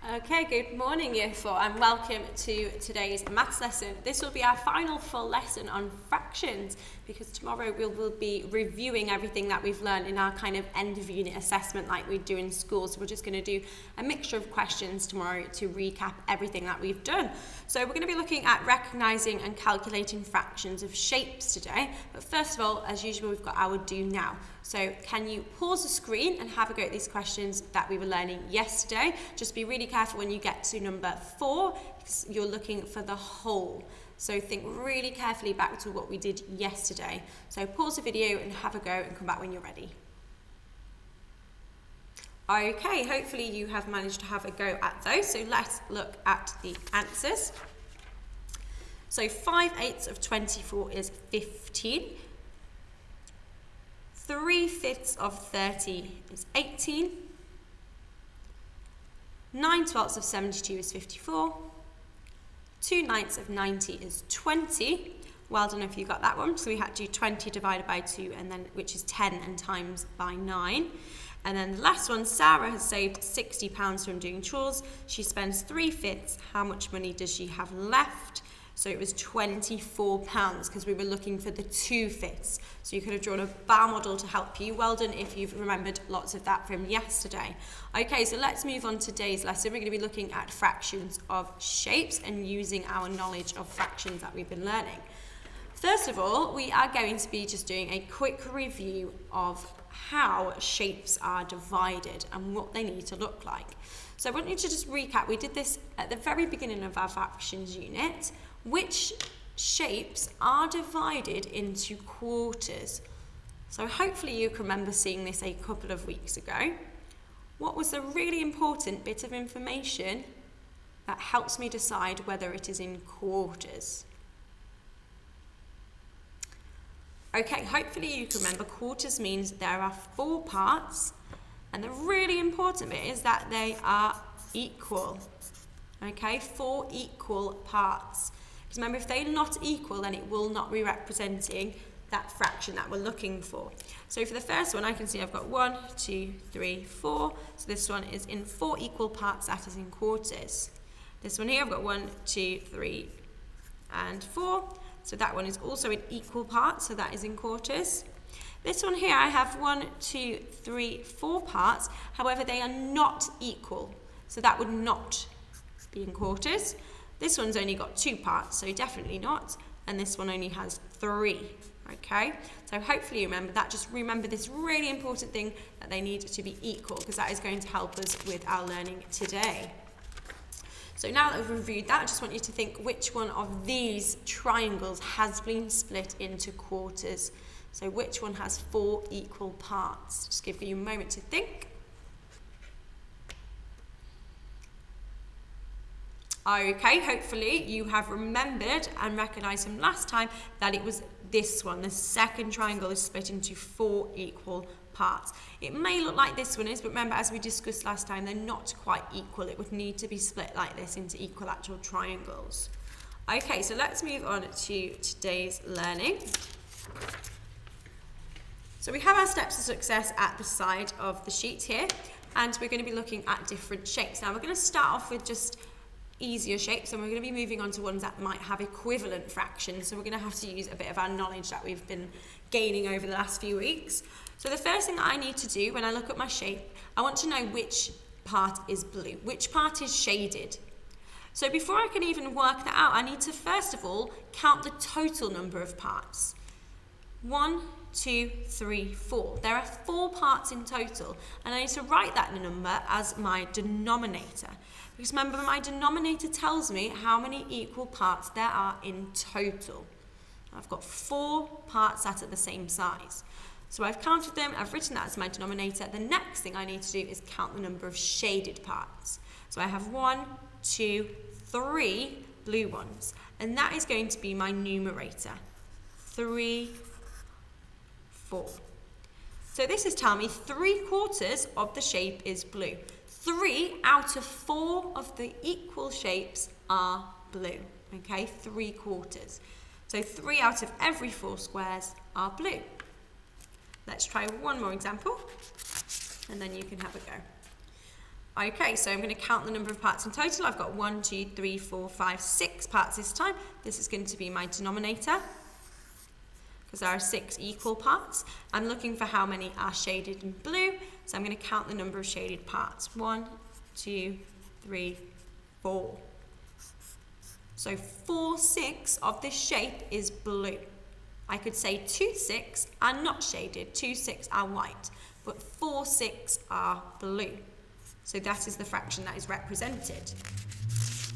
Okay, good morning Year 4 and welcome to today's maths lesson. This will be our final full lesson on fractions because tomorrow we will be reviewing everything that we've learned in our kind of end of unit assessment like we do in school. So we're just going to do a mixture of questions tomorrow to recap everything that we've done. So we're going to be looking at recognising and calculating fractions of shapes today. But first of all, as usual, we've got our do now. So can you pause the screen and have a go at these questions that we were learning yesterday? Just be really careful when you get to number 4 because you're looking for the whole. So think really carefully back to what we did yesterday. So pause the video and have a go and come back when you're ready. Okay, hopefully you have managed to have a go at those. So let's look at the answers. So 5/8 of 24 is 15. 3/5 of 30 is 18. 9/12 of 72 is 54. 2/9 of 90 is 20. Well done if you got that one. So we had to do 20 divided by 2, and then which is 10 and times by 9. And then the last one, Sarah has saved £60 from doing chores. She spends 3/5. How much money does she have left? So it was £24 because we were looking for the 2/5. So you could have drawn a bar model to help you. Well done if you've remembered lots of that from yesterday. Okay, so let's move on to today's lesson. We're going to be looking at fractions of shapes and using our knowledge of fractions that we've been learning. First of all, we are going to be just doing a quick review of how shapes are divided and what they need to look like. So I want you to just recap. We did this at the very beginning of our fractions unit. Which shapes are divided into quarters? So hopefully you can remember seeing this a couple of weeks ago. What was the really important bit of information that helps me decide whether it is in quarters? Okay, hopefully you can remember quarters means there are 4 parts, and the really important bit is that they are equal. Okay, 4 equal parts. Because remember, if they're not equal, then it will not be representing that fraction that we're looking for. So for the first one, I can see I've got 1, 2, 3, 4. So this one is in 4 equal parts, that is in quarters. This one here, I've got 1, 2, 3, and 4. So that one is also in equal parts, so that is in quarters. This one here, I have 1, 2, 3, 4 parts. However, they are not equal, so that would not be in quarters. This one's only got 2 parts, so definitely not. And this one only has 3, okay? So hopefully you remember that. Just remember this really important thing that they need to be equal because that is going to help us with our learning today. So now that we've reviewed that, I just want you to think which one of these triangles has been split into quarters. So which one has 4 equal parts? Just give you a moment to think. Okay, hopefully you have remembered and recognised from last time that it was this one. The second triangle is split into 4 equal parts. It may look like this one is, but remember, as we discussed last time, they're not quite equal. It would need to be split like this into equal actual triangles. Okay, so let's move on to today's learning. So we have our steps to success at the side of the sheet here, and we're going to be looking at different shapes. Now we're going to start off with just easier shapes, and we're going to be moving on to ones that might have equivalent fractions, so we're going to have to use a bit of our knowledge that we've been gaining over the last few weeks. So the first thing that I need to do when I look at my shape, I want to know which part is blue, which part is shaded. So before I can even work that out, I need to first of all count the total number of parts. 1, 2, 3, 4. There are 4 parts in total, and I need to write that number as my denominator. Because remember, my denominator tells me how many equal parts there are in total. I've got 4 parts that are the same size. So I've counted them, I've written that as my denominator. The next thing I need to do is count the number of shaded parts. So I have 1, 2, 3 blue ones, and that is going to be my numerator. 3, 4. So this is telling me 3/4 of the shape is blue. 3 out of 4 of the equal shapes are blue. Okay, 3/4. So 3 out of every 4 squares are blue. Let's try one more example, and then you can have a go. Okay, so I'm going to count the number of parts in total. I've got 1, 2, 3, 4, 5, 6 parts this time. This is going to be my denominator because there are 6 equal parts. I'm looking for how many are shaded in blue, so I'm going to count the number of shaded parts. 1, 2, 3, 4. So 4/6 of this shape is blue. I could say 2/6 are not shaded, 2/6 are white, but 4/6 are blue. So that is the fraction that is represented.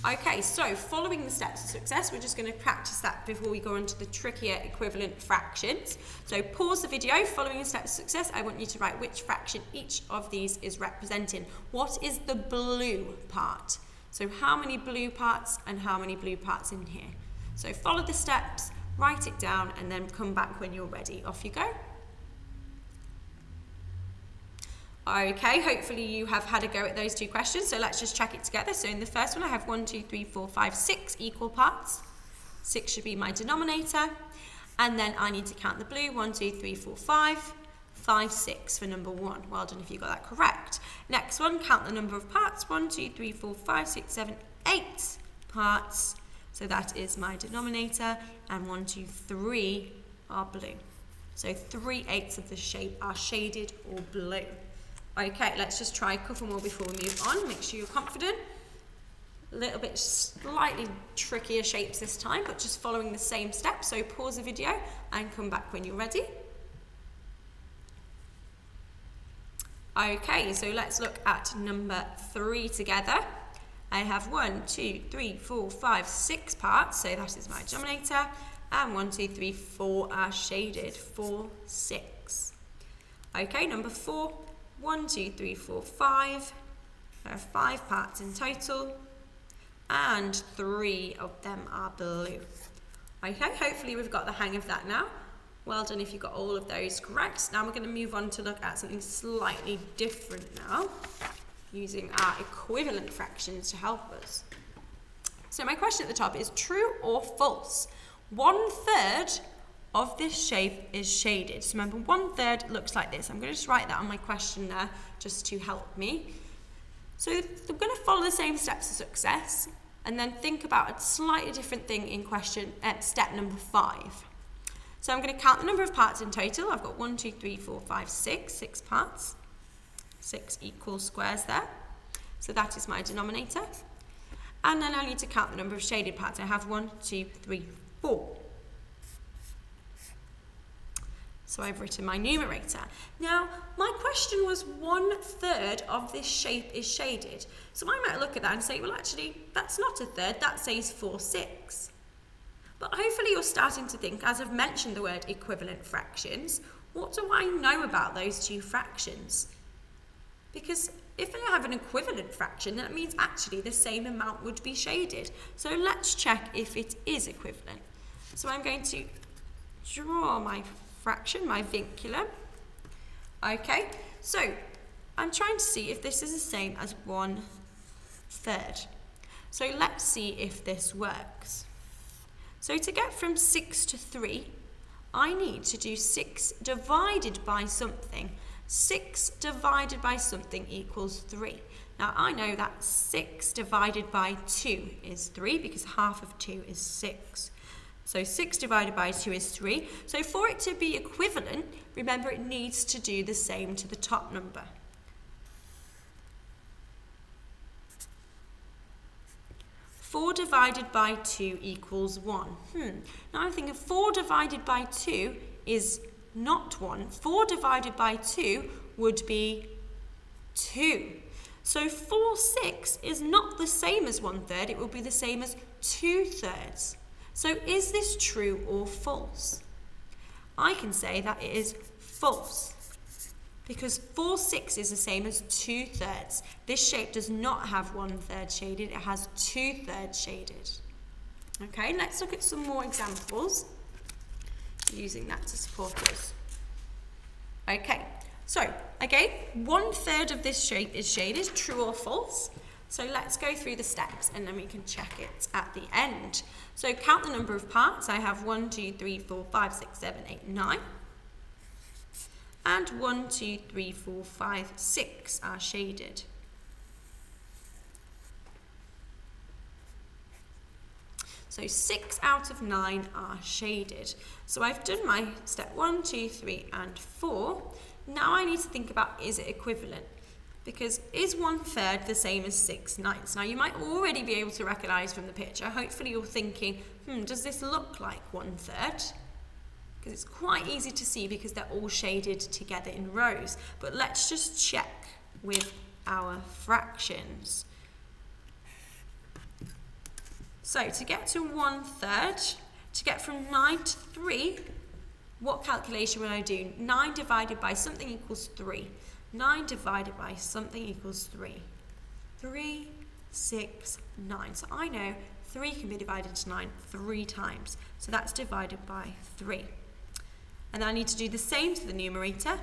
Okay, so following the steps of success, we're just going to practice that before we go on to the trickier equivalent fractions. So pause the video, following the steps of success, I want you to write which fraction each of these is representing. What is the blue part? So how many blue parts and how many blue parts in here? So follow the steps, write it down, and then come back when you're ready. Off you go. Okay, hopefully you have had a go at those 2 questions, so let's just check it together. So in the first one I have 1, 2, 3, 4, 5, 6 equal parts. 6 should be my denominator. And then I need to count the blue, 1, 2, 3, 4, 5. 5, 6 for number 1. Well done if you got that correct. Next one, count the number of parts. 1, 2, 3, 4, 5, 6, 7, 8 parts. So that is my denominator. And 1, 2, 3 are blue. So 3/8 of the shape are shaded or blue. Okay, let's just try a couple more before we move on. Make sure you're confident. A little bit slightly trickier shapes this time, but just following the same steps. So pause the video and come back when you're ready. Okay, so let's look at number 3 together. I have 1, 2, 3, 4, 5, 6 parts, so that is my denominator. And 1, 2, 3, 4 are shaded, 4, 6. Okay, number 4. 1, 2, 3, 4, 5. There are 5 parts in total, and 3 of them are blue. Okay, hopefully we've got the hang of that now. Well done if you got all of those correct. Now we're going to move on to look at something slightly different now, using our equivalent fractions to help us. So my question at the top is true or false? 1/3 of this shape is shaded. So remember, 1/3 looks like this. I'm going to just write that on my question there just to help me. So I'm going to follow the same steps of success and then think about a slightly different thing in question at step number 5. So I'm going to count the number of parts in total. I've got 1, 2, 3, 4, 5, 6 parts. 6 equal squares there. So that is my denominator. And then I need to count the number of shaded parts. I have 1, 2, 3, 4. So I've written my numerator. Now, my question was 1/3 of this shape is shaded. So I might look at that and say, well, actually, that's not a third. That says 4/6. But hopefully you're starting to think, as I've mentioned the word equivalent fractions, what do I know about those 2 fractions? Because if I have an equivalent fraction, then it means actually the same amount would be shaded. So let's check if it is equivalent. So I'm going to draw my fraction, my vinculum. Okay, so I'm trying to see if this is the same as 1/3. So let's see if this works. So to get from 6 to 3, I need to do 6 divided by something. 6 divided by something equals 3. Now I know that 6 divided by 2 is 3 because half of 2 is 6. So 6 divided by 2 is 3. So for it to be equivalent, remember it needs to do the same to the top number. Four divided by 2 equals 1. Now I'm thinking 4 divided by 2 is not 1. 4 divided by 2 would be 2. So 4/6 is not the same as 1/3. It will be the same as 2/3. So is this true or false? I can say that it is false because 4/6 is the same as 2/3. This shape does not have 1/3 shaded, it has 2/3 shaded. Okay, let's look at some more examples using that to support us. Okay, so again, 1/3 of this shape is shaded, true or false? So let's go through the steps and then we can check it at the end. So count the number of parts. I have 1, 2, 3, 4, 5, 6, 7, 8, 9. And 1, 2, 3, 4, 5, 6 are shaded. So 6 out of 9 are shaded. So I've done my step 1, 2, 3, and 4. Now I need to think about, is it equivalent? Because is 1/3 the same as 6/9? Now you might already be able to recognise from the picture. Hopefully you're thinking, does this look like 1/3? Because it's quite easy to see because they're all shaded together in rows. But let's just check with our fractions. So to get to 1/3, to get from 9 to 3, what calculation would I do? 9 divided by something equals 3. 9 divided by something equals 3. 3, 6, 9. So I know 3 can be divided into 9 3 times. So that's divided by 3. And then I need to do the same to the numerator.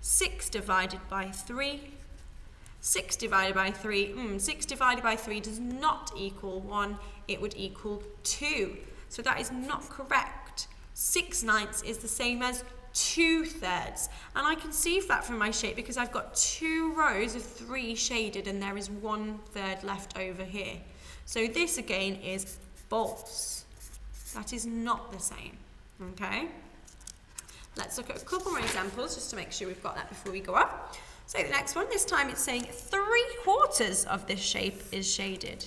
6 divided by 3. 6 divided by 3. 6 divided by 3 does not equal 1. It would equal 2. So that is not correct. 6/9 is the same as 2/3. And I can see that from my shape because I've got 2 rows of 3 shaded and there is 1/3 left over here. So this again is false. That is not the same. Okay? Let's look at a couple more examples just to make sure we've got that before we go up. So the next one, this time it's saying 3/4 of this shape is shaded.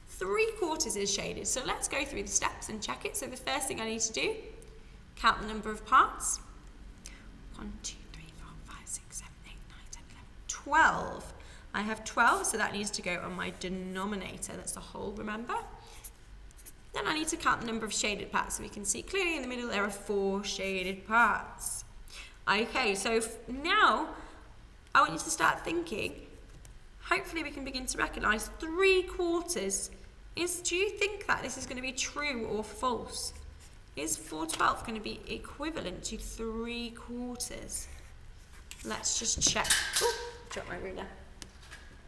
3/4 is shaded. So let's go through the steps and check it. So the first thing I need to do, count the number of parts. 1, 2, 3, 4, 5, 6, 7, 8, 9, 10, 11, 12. I have 12, so that needs to go on my denominator. That's the whole, remember? Then I need to count the number of shaded parts. So we can see clearly in the middle there are 4 shaded parts. Okay, so now I want you to start thinking. Hopefully we can begin to recognise 3/4 do you think that this is going to be true or false? Is 4/12 going to be equivalent to 3/4? Let's just check. Oh, dropped my ruler.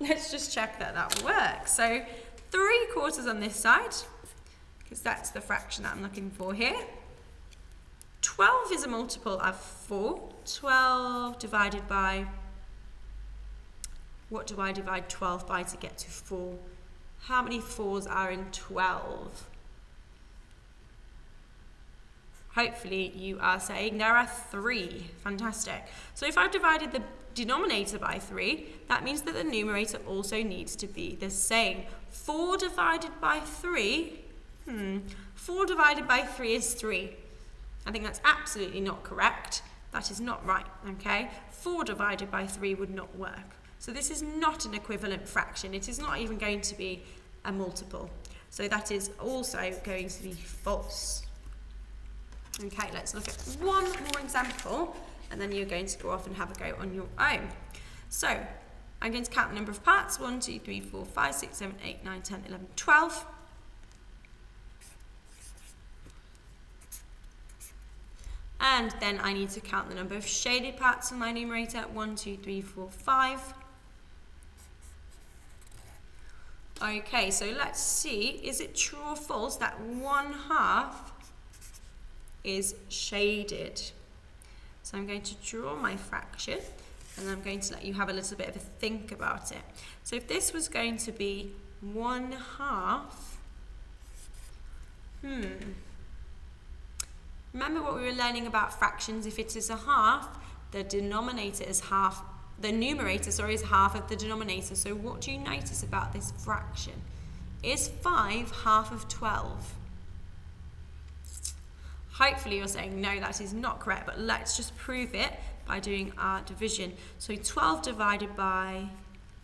Let's just check that that works. So 3/4 on this side, because that's the fraction that I'm looking for here. 12 is a multiple of 4. 12 divided by, what do I divide 12 by to get to 4? How many 4s are in 12? Hopefully you are saying there are 3. Fantastic. So if I've divided the denominator by 3, that means that the numerator also needs to be the same. 4 divided by 3, 4 divided by 3 is 3. I think that's absolutely not correct. That is not right, okay? 4 divided by 3 would not work. So this is not an equivalent fraction. It is not even going to be a multiple. So that is also going to be false. Okay, let's look at one more example, and then you're going to go off and have a go on your own. So I'm going to count the number of parts. 1, 2, 3, 4, 5, 6, 7, 8, 9, 10, 11, 12. And then I need to count the number of shaded parts in my numerator. 1, 2, 3, 4, 5. Okay, so let's see, is it true or false that 1/2 is shaded? So I'm going to draw my fraction, and I'm going to let you have a little bit of a think about it. So if this was going to be 1/2, remember what we were learning about fractions? If it is a half, the denominator is half. The numerator, is half of the denominator. So what do you notice about this fraction? Is 5 half of 12? Hopefully you're saying, no, that is not correct, but let's just prove it by doing our division. So 12 divided by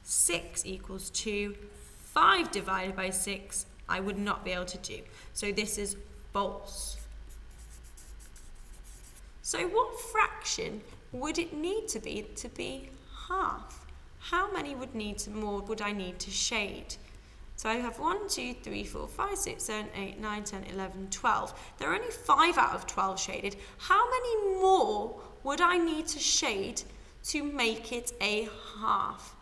6 equals 2. 5 divided by 6, I would not be able to do. So this is false. So what fraction would it need to be half? How many would I need to shade? So I have 1, 2, 3, 4, 5, 6, 7, 8, 9, 10, 11, 12. There are only 5 out of 12 shaded. How many more would I need to shade to make it a half?